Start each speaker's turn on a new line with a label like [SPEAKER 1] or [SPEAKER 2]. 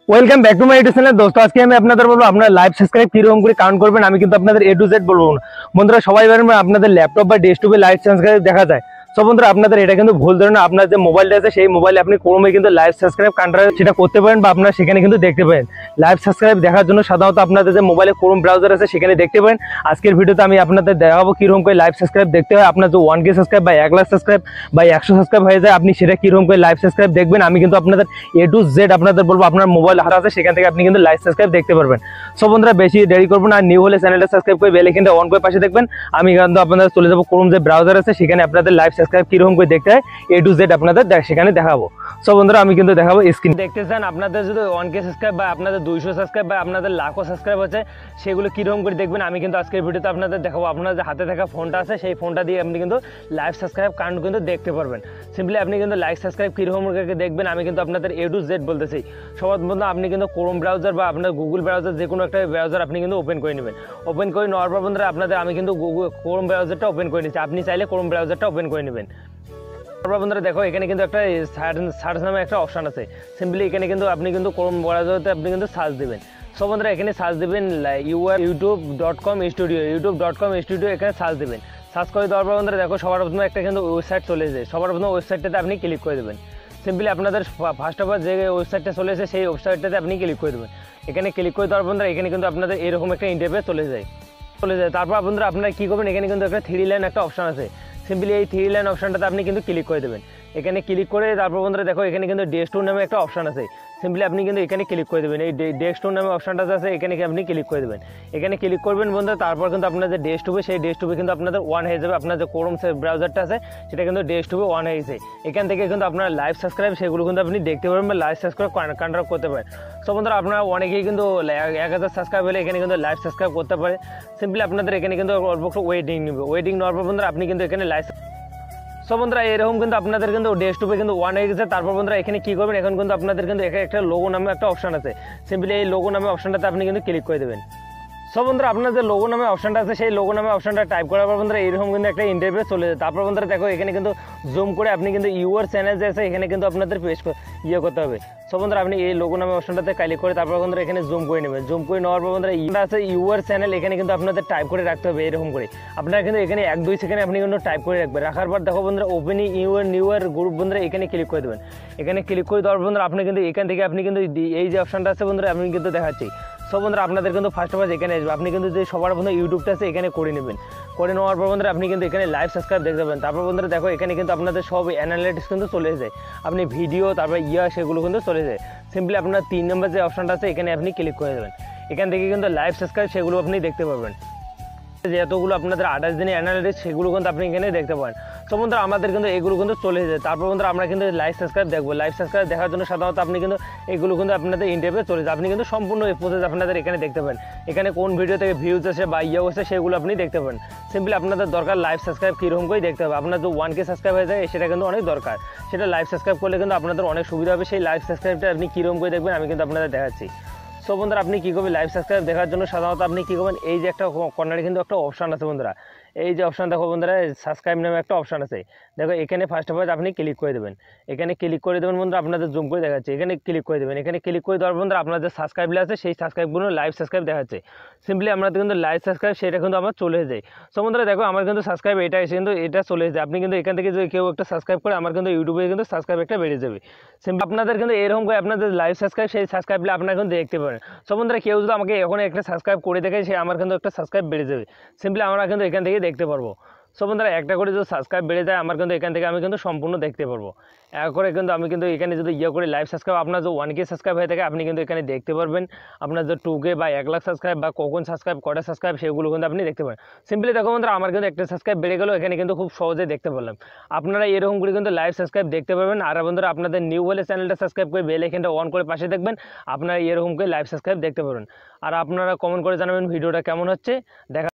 [SPEAKER 1] Welcome back to my YouTube channel. দোস্ত আজকে আমি আপনাদের বলবো আপনার লাইভ সাবস্ক্রাইব কিরকম করে কাউন্ট করবেন। আমি কিন্তু আপনাদের এ টু জেড বলবো না বন্ধুরা, সবাই পারেন আপনাদের ল্যাপটপ বা ডেস্কটপে লাইভ সাবস্ক্রাইব দেখা যায়। সো বন্ধুরা আপনাদের এটা কিন্তু ভুল ধরনের, আপনার যে মোবাইলটা আছে সেই মোবাইলে আপনি ক্রোমে কিন্তু লাইভ সাবস্ক্রাইব কাউন্টার সেটা করতে পারেন বা আপনারা সেখানে কিন্তু দেখতে পারেন। লাইভ সাবস্ক্রাইব দেখার জন্য সাধারণত আপনাদের যে মোবাইলে ক্রোম ব্রাউজার আছে সেখানে দেখতে পারেন। আজকের ভিডিওতে আমি আপনাদের দেখাবো কিরকম করে লাইভ সাবস্ক্রাইব দেখতে হয়। আপনার যে 1K সাবস্ক্রাইব বা 1 লাখ সাবস্ক্রাইব বা 100 সাবস্ক্রাইব হয়ে যায়, আপনি সেটা কিরকম করে লাইভ সাবস্ক্রাইব দেখবেন। আমি কিন্তু আপনাদের এ টু জেড আপনাদের বলবো। আপনার মোবাইল হারা আছে সেখান থেকে আপনি কিন্তু লাইভ সাবস্ক্রাইব দেখতে পারবেন। সো বন্ধুরা বেশি দেরি করবো না, নিউ হলে চ্যানেলটা সাবস্ক্রাইব করে বেল আইকনটা অন করে পাশে দেখবেন। আমি কিন্তু আপনাদের চলে যাবো ক্রোম যে ব্রাউজার আছে সেখানে আপনাদের লাইভ সাবস্ক্রাইব কিরকম করে দেখতে হয় এ টু জেড আপনাদের সেখানে দেখাবো। সো বন্ধুরা আমি কিন্তু দেখাবো স্ক্রিন দেখতে চান। আপনাদের যদি 1K সাবস্ক্রাইব বা আপনাদের 200 সাবস্ক্রাইব বা আপনাদের লাখো সাবস্ক্রাইব আছে সেগুলো কিরকম করে দেখবেন আমি কিন্তু আজকের ভিডিওতে আপনাদের দেখাবো। আপনার যে হাতে থাকা ফোনটা আছে সেই ফোনটা দিয়ে আপনি কিন্তু লাইভ সাবস্ক্রাইব কাউন্ট কিন্তু দেখতে পারবেন। সিম্পলি আপনি কিন্তু লাইভ সাবস্ক্রাইব কিরকম করে দেখবেন আমি কিন্তু আপনাদের এ টু জেড বলতেছি। সবার মধ্যে আপনি কিন্তু ক্রোম ব্রাউজার বা আপনার গুগল ব্রাউজার যে কোনো একটা ব্রাউজার আপনি কিন্তু ওপেন করে নেবেন। ওপেন করে নেওয়ার পর বন্ধুরা আপনাদের আমি কিন্তু ক্রোম ব্রাউজারটা ওপেন করে নিচ্ছি। আপনি চাইলে ক্রোম ব্রাউজারটা ওপেন করে নেবেন। তারপর বন্ধুরা দেখো এখানে কিন্তু একটা সার্চ নামে একটা অপশন আছে। সিম্পলি এখানে কিন্তু আপনি কিন্তু ক্রোম ব্রাউজারতে আপনি কিন্তু সার্চ দেবেন। সো বন্ধুরা এখানে সার্চ দেবেন youtube.com স্টুডিও, youtube.com স্টুডিও এখানে সার্চ দেবেন। সার্চ করে দেওয়ার পর বন্ধুরা দেখো সবার প্রথমে একটা কিন্তু ওয়েবসাইট চলে যায়। সবার প্রথমে ওয়েবসাইটটাতে আপনি ক্লিক করে দেবেন। সিম্পলি আপনাদের ফার্স্ট অফ অল যে ওয়েবসাইটটা চলে এসে সেই ওয়েবসাইটটাতে আপনি ক্লিক করে দেবেন। এখানে ক্লিক করে দেওয়ার বন্ধুরা এখানে কিন্তু আপনাদের এরকম একটা ইন্টারফেস চলে যায়। তারপর বন্ধুরা আপনারা কী করবেন, এখানে কিন্তু একটা 3 লাইন একটা অপশন আছে। সিম্পলি এই 3 লাইন অপশনটাতে আপনি কিন্তু ক্লিক করে দেবেন। এখানে ক্লিক করে তারপর বন্ধুরা দেখো এখানে কিন্তু ডেস্কটপ নামে একটা অপশন আছে। সিম্পলি আপনি কিন্তু এখানে ক্লিক করে দেবেন। এই ডেস্কটপ নামে অপশনটা আছে এখানে আপনি ক্লিক করে দেবেন। এখানে ক্লিক করবেন বন্ধুরা, তারপর কিন্তু আপনার যে ডেস্কটপে সেই ডেস্কটপে কিন্তু আপনাদের অন হয়ে যাবে। আপনার যে ক্রোম ব্রাউজারটা আছে সেটা কিন্তু ডেস্কটপে অন হয়ে গেছে। এখান থেকে কিন্তু আপনার লাইভ সাবস্ক্রাইব সেগুলো কিন্তু আপনি দেখতে পারবেন বা লাইভ সাবস্ক্রাইব কন্ট্যাক্ট করতে পারেন। সো বন্ধুরা আপনারা অনেকেই কিন্তু 1000 সাবস্ক্রাইব হলে এখানে কিন্তু লাইভ সাবস্ক্রাইব করতে পারে। সিম্পলি আপনাদের এখানে কিন্তু অল্প একটু ওয়েটিং নেবে। ওয়েটিং নেওয়ার পর বন্ধুরা আপনি কিন্তু এখানে লাইভ। সো বন্ধুরা এরকম কিন্তু আপনাদের কিন্তু ডেস্কটপে কিন্তু ওয়ান হয়ে গেছে। তারপর বন্ধুরা এখানে কী করবেন, এখন কিন্তু আপনাদের কিন্তু এখানে একটা লোগো নামে একটা অপশন আছে। সিম্পলি এই লোগো নামে অপশনটাতে আপনি কিন্তু ক্লিক করে দেবেন। সো বন্ধুরা আপনার যে লোগো নামে অপশনটা আছে সেই লোগো নামে অপশনটা টাইপ করার পর বন্ধুরা এরকম কিন্তু একটা ইন্টারফেস চলে যায়। তারপর বন্ধুরা দেখো এখানে কিন্তু জুম করে আপনি কিন্তু ইউর চ্যানেল যে আছে এখানে কিন্তু আপনাদের পেজ করতে হবে। সো বন্ধুরা আপনি এই লোগো নামে অপশনটাতে ক্লিক করে তারপর বন্ধুরা এখানে জুম করে নেবেন। জুম করে নেওয়ার পর বন্ধুরা আছে ইউর চ্যানেল এখানে কিন্তু আপনাদের টাইপ করে রাখতে হবে এরকম করে। আপনারা কিন্তু এখানে 1-2 সেকেন্ড আপনি কিন্তু টাইপ করে রাখবেন। রাখার পর দেখো বন্ধুরা ওপেন নিউয়ার গ্রুপ বন্ধুরা এখানে ক্লিক করে দেবেন। এখানে ক্লিক করে দেওয়ার বন্ধুরা আপনি কিন্তু এখান থেকে আপনি কিন্তু এই যে অপশনটা আছে বন্ধুরা আমি কিন্তু দেখাচ্ছি। সো বন্ধুরা আপনাদের কিন্তু ফার্স্ট অফ অল এখানে আসবে। আপনি কিন্তু যে সবার বন্ধু ইউটিউবটা আছে এখানে করে নেবেন। করে নেওয়ার পর বন্ধুরা আপনি কিন্তু এখানে লাইভ সাবস্ক্রাইব দেখতে পাবেন। তারপর বন্ধুরা দেখো এখানে কিন্তু আপনাদের সব অ্যানালিটিক্স কিন্তু চলে যায়। আপনি ভিডিও তারপর সেগুলো কিন্তু চলে যায়। সিম্পলি আপনার 3 নম্বর যে অপশনটা আছে এখানে আপনি ক্লিক করে দেবেন। এখান থেকে কিন্তু লাইভ সাবস্ক্রাইব সেগুলো আপনি দেখতে পাবেন। যে এতগুলো আপনাদের 28 দিনের অ্যানালিটিক্স সেগুলো কিন্তু আপনি এখানে দেখতে পারেন। সো বন্ধুরা আমাদের কিন্তু এগুলো কিন্তু চলে যায়। তারপর বন্ধুরা আমরা কিন্তু লাইভ সাবস্ক্রাইব দেখবো। লাইভ সাবস্ক্রাইব দেখার জন্য সাধারণত আপনি কিন্তু এগুলো কিন্তু আপনাদের ইন্টারভিউ চলে যায়। আপনি কিন্তু সম্পূর্ণ এই প্রসেস আপনাদের এখানে দেখতে পাবেন। এখানে কোন ভিডিও থেকে ভিউজ আসে বা হচ্ছে সেগুলো আপনি দেখতে পাবেন। সিম্পলি আপনাদের দরকার লাইভ সাবস্ক্রাইব কীরকম করে দেখতে হবে। আপনার যে 1K সাবস্ক্রাইব হয়ে যায় সেটা কিন্তু অনেক দরকার। সেটা লাইভ সাবস্ক্রাইব করলে কিন্তু আপনাদের অনেক সুবিধা হবে। সেই লাইভ সাবস্ক্রাইবটা আপনি কীরকম করে দেখবেন আমি কিন্তু আপনাদের দেখাচ্ছি। সো বন্ধুরা আপনি কী করবেন লাইভ সাবস্ক্রাইব দেখার জন্য সাধারণত আপনি কী করবেন, এই যে একটা কর্নারে কিন্তু একটা অপশান আছে বন্ধুরা। এই যে অপশান দেখো বন্ধুরা সাবস্ক্রাইব নামে একটা অপশান আছে। দেখো এখানে ফার্স্ট অফ অল আপনি ক্লিক করে দেবেন। এখানে ক্লিক করে দেবেন বন্ধুরা, আপনাদের জুম করে দেখাচ্ছে। এখানে ক্লিক করে দেবেন। এখানে ক্লিক করে দেওয়ার বন্ধুরা আপনার যে সাবস্ক্রাইবগুলো আছে সেই সাবস্ক্রাইবগুলো লাইভ সাবস্ক্রাইব দেখাচ্ছে। সিম্পলি আমাদের কিন্তু লাইভ সাবস্ক্রাইব সেটা কিন্তু আমার চলে যায়। সো বন্ধুরা দেখো আমার কিন্তু সাবস্ক্রাইব এটা এসে কিন্তু এটা চলে যায়। আপনি কিন্তু এখান থেকে যদি কেউ একটা সাবস্ক্রাইব করে আমার কিন্তু ইউটিউবে কিন্তু সাবস্ক্রাইব একটা বেড়ে যাবে। সিম্পলি আপনাদের কিন্তু এরকম করে আপনাদের লাইভ সাবস্ক্রাইব সেই সাবস্ক্রাইবগুলো আপনারা কিন্তু দেখতে পারেন। সো বন্ধুরা কেউ যদি আমাকে এখন একটা সাবস্ক্রাইব করে দেখে সে আমার কিন্তু একটা সাবস্ক্রাইব বেড়ে যাবে। সিম্পলি আমরা কিন্তু এখান থেকে দেখতে পারবো। সো বন্ধুরা একটা করে যদি সাবস্ক্রাইব বেড়ে যায় আমার কিন্তু এখান থেকে আমি কিন্তু সম্পূর্ণ দেখতে পারবো। এক করে কিন্তু আমি কিন্তু এখানে যদি করে লাইভ সাবস্ক্রাইব আপনার যে 1K সাবস্ক্রাইব হয়ে থাকে আপনি কিন্তু এখানে দেখতে পারবেন। আপনার যে 2K বা 1 লাখ সাবস্ক্রাইব বা কখন সাবস্ক্রাইব কটা সাবস্ক্রাইব সেগুলো কিন্তু আপনি দেখতে পারেন। সিম্পলি দেখো বন্ধুরা আমার কিন্তু একটা সাবস্ক্রাইব বেড়ে গেল, এখানে কিন্তু খুব সহজে দেখতে পারলাম। আপনারা এরকম করে কিন্তু লাইভ সাবস্ক্রাইব দেখতে পারবেন। আর বন্ধুরা আপনাদের নিউ হলে চ্যানেলটা সাবস্ক্রাইব করে বেল আইকনটা অন করে পাশে দেখবেন। আপনারা এরকম করে লাইভ সাবস্ক্রাইব দেখতে পারবেন। আর আপনারা কমেন্ট করে জানাবেন ভিডিওটা কেমন হচ্ছে দেখা।